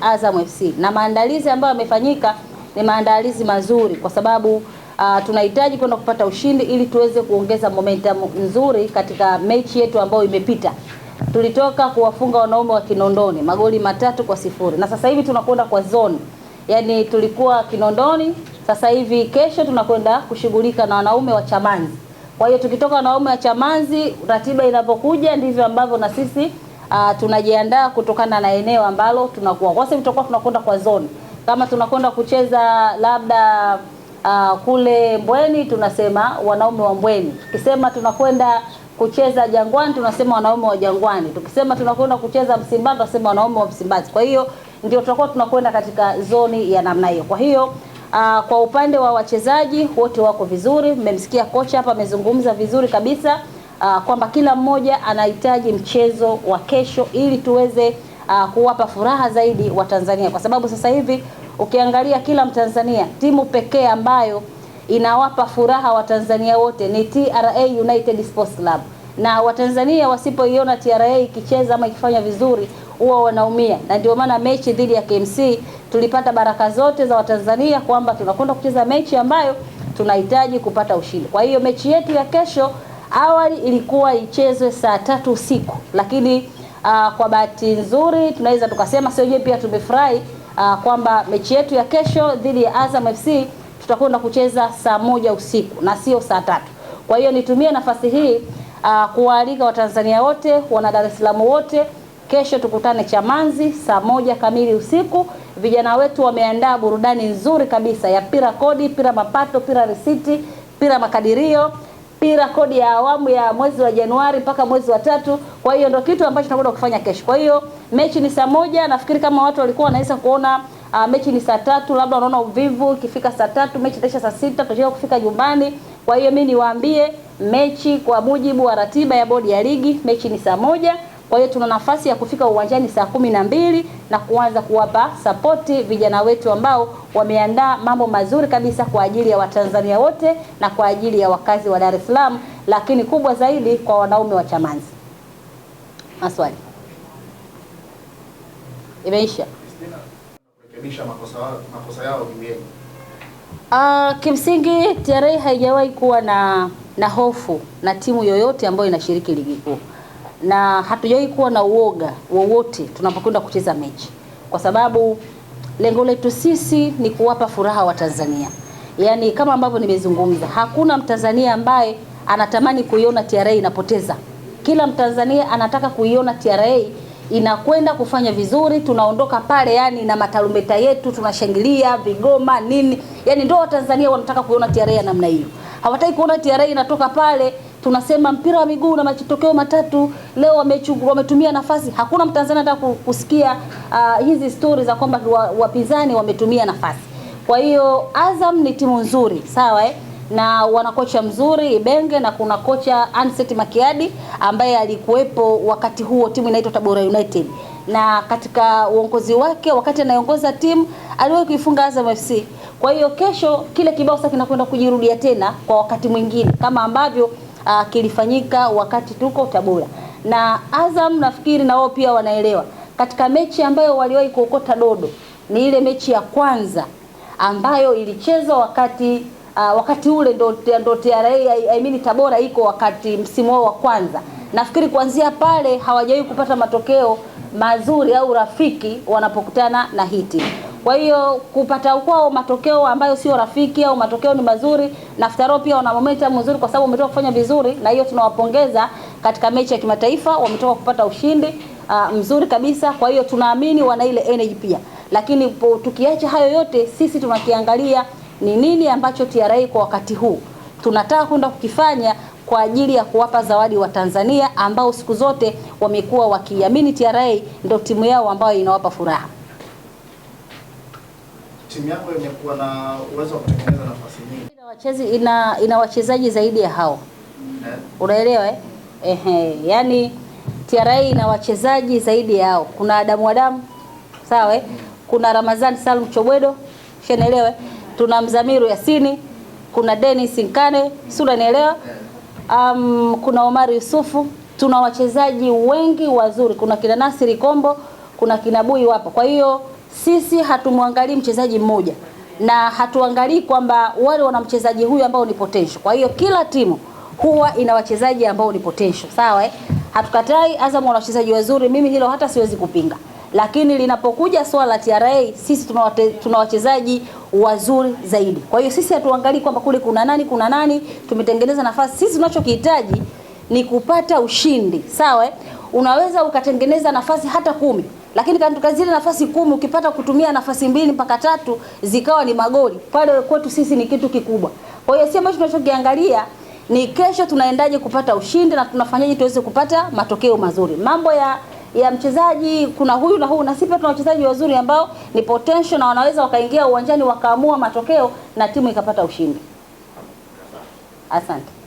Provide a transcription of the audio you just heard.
Azam FC, na maandalizi ambayo yamefanyika ni maandalizi mazuri kwa sababu tunahitaji kwenda kupata ushindi ili tuweze kuongeza momentum nzuri katika mechi yetu ambayo imepita. Tulitoka kuwafunga wanaume wa Kinondoni magoli 3-0 na sasa hivi tunakwenda kwa zone. Yaani tulikuwa Kinondoni, sasa hivi kesho tunakwenda kushughulika na wanaume wa Chamanzi. Kwa hiyo tukitoka wanaume wa Chamanzi, ratiba inapokuja ndivyo ambavyo na sisi tunajiandaa kutokana na eneo ambalo tunakuwa. Kwa sababu tutakuwa tunakwenda kwa zone. Kama tunakwenda kucheza labda kule Mbweni, tunasema wanaume wa Mbweni. Tukisema tunakwenda kucheza Jangwani, tunasema wanaume wa Jangwani. Tukisema tunakwenda kucheza Msimbazi, tunasema wanaume wa Msimbazi. Kwa hiyo ndio tutakuwa tunakwenda katika zoni ya namna hiyo. Kwa hiyo kwa upande wa wachezaji wote wako vizuri. Mmemsikia kocha hapa amezungumza vizuri kabisa kwamba kila mmoja anahitaji mchezo wa kesho ili tuweze kuwapa furaha zaidi wa Tanzania, kwa sababu sasa hivi ukiangalia kila Mtanzania, timu pekee ambayo inawapa furaha wa Tanzania wote ni TRA United Sports Club, na Watanzania wasipoiona TRA ikicheza ama ikifanya vizuri huwa wanaumia. Na ndio maana mechi dhidi ya KMC tulipata baraka zote za Watanzania kwamba tunakwenda kucheza mechi ambayo tunahitaji kupata ushindi. Kwa hiyo mechi yetu ya kesho awali ilikuwa ichezwe saa 3 usiku, lakini kwa bahati nzuri tunaweza tukasema sio wenyewe pia tumefurahi kwamba mechi yetu ya kesho dhidi ya Azam FC tutakwenda kucheza saa 1 usiku na sio saa 3. Kwa hiyo nitumie nafasi hii kuwaalika Watanzania wote, wana Dar es Salaam wote, kesho tukutane Chamanzi saa 1 kamili usiku. Vijana wetu wameandaa burudani nzuri kabisa ya pira kodi, pira mapato, pira risiti, pira makadirio, pira kodi ya awamu ya mwezi wa Januari mpaka mwezi wa 3. Kwa hiyo ndio kitu ambacho tunakwenda kufanya kesho. Kwa hiyo mechi ni saa 1. Nafikiri kama watu walikuwa wanaweza kuona mechi ni saa 3, labda wanaona uvivu, ikifika saa 3 mechi itaisha saa 6, tutachelewa kufika nyumbani. Kwa hiyo mimi niwaambie mechi kwa mujibu wa ratiba ya bodi ya ligi, mechi ni saa 1. Kwa hiyo tuna nafasi ya kufika uwanjani saa 12 na kuanza kuwapa sapoti vijana wetu ambao wameandaa mambo mazuri kabisa kwa ajili ya Watanzania wote na kwa ajili ya wakazi wa Dar es Salaam, lakini kubwa zaidi kwa wanaume wa Chamanzi. Maswali imeisha. Kurekebisha makosa yao vipi? Kimsingi TRA haijawahi kuwa na hofu na timu yoyote ambayo inashiriki ligi kuu, na hatujawahi kuwa na uoga wowote tunapokwenda kucheza mechi, kwa sababu lengo letu sisi ni kuwapa furaha wa Tanzania. Yaani kama ambavyo nimezungumza, hakuna Mtanzania ambaye anatamani kuiona TRA inapoteza. Kila Mtanzania anataka kuiona TRA inakwenda kufanya vizuri, tunaondoka pale yani na matarumbeta yetu, tunashangilia vigoma nini. Yaani ndio Watanzania wanataka kuiona TRA ya namna hiyo. Hawataki kuona TRA inatoka pale tunasema mpira wa miguu na matokeo matatu leo wametumia nafasi. Hakuna Mtanzania anataka kusikia hizi stories za kwamba wapinzani wametumia nafasi. Kwa hiyo Azam ni timu nzuri, sawa na wana kocha mzuri Ibenge, na kuna kocha Anset Makiadi ambaye alikuwepo wakati huo timu inaitwa Tabora United, na katika uongozi wake wakati anaongoza timu aliwahi kuifunga Azam FC. Kwa hiyo kesho kile kibao sasa kinakwenda kujirudia tena kwa wakati mwingine kama ambavyo kilifanyika wakati tuko Tabora. Na Azam nafikiri na wao pia wanaelewa katika mechi ambayo waliwahi kuokota dodo ni ile mechi ya kwanza ambayo ilichezwa wakati ule ndo TRA Tabora iko wakati msimu wao wa kwanza. Nafikiri kuanzia pale hawajawahi kupata matokeo mazuri au rafiki wanapokutana na hiti. Kwa hiyo kupata kwao matokeo ambayo sio rafiki au matokeo ni mazuri, nafikiri pia wana momentum nzuri kwa sababu wametoka kufanya vizuri, na hiyo tunawapongeza katika mechi ya kimataifa, wametoka kupata ushindi mzuri kabisa. Kwa hiyo tunaamini wana ile energy pia. Lakini tukiacha hayo yote, sisi tunakiangalia ni nini ambacho TRA kwa wakati huu tunataka kwenda kukifanya kwa ajili ya kuwapa zawadi wa Tanzania ambao siku zote wamekuwa wakiamini TRA ndio timu yao ambayo inawapa furaha. Timu yako imekuwa na uwezo wa kutengeneza nafasi nyingi. Ina wachezaji zaidi ya hao. Unaelewa Yaani TRA ina wachezaji zaidi ya hao. Kuna Adamu, sawa kuna Ramadhani Salum Chobwedo, unaelewa tuna Mzamiru Yasini, kuna Dennis Nkane, si unaelewa kuna Omar Yusufu. Tuna wachezaji wengi wazuri, kuna kina Nasiri Kombo, kuna kinabui wapo. Kwa hiyo sisi hatumwangalii mchezaji mmoja na hatuangalii kwamba wale wana mchezaji huyu ambao ni potential. Kwa hiyo kila timu huwa ina wachezaji ambao ni potential, sawa Hatukatai Azam wana wachezaji wazuri, mimi hilo hata siwezi kupinga. Lakini linapokuja swala la TRA, sisi tuna wachezaji wazuri zaidi. Kwa hiyo sisi hatuangalii kwamba kule kuna nani, tumetengeneza nafasi. Sisi tunachokihitaji ni kupata ushindi, sawa Unaweza ukatengeneza nafasi hata 10, lakini katika zile nafasi 10 ukipata kutumia nafasi 2 mpaka 3 zikawa ni magoli, pale kwetu sisi ni kitu kikubwa. Kwa hiyo sisi ambacho tunachokiangalia ni kesho tunaendaje kupata ushindi na tunafanyaje tuweze kupata matokeo mazuri. Mambo ya mchezaji kuna huyu na huyu, na sisi tuna wachezaji wazuri ambao ni potential na wanaweza wakaingia uwanjani wakaamua matokeo na timu ikapata ushindi. Asante.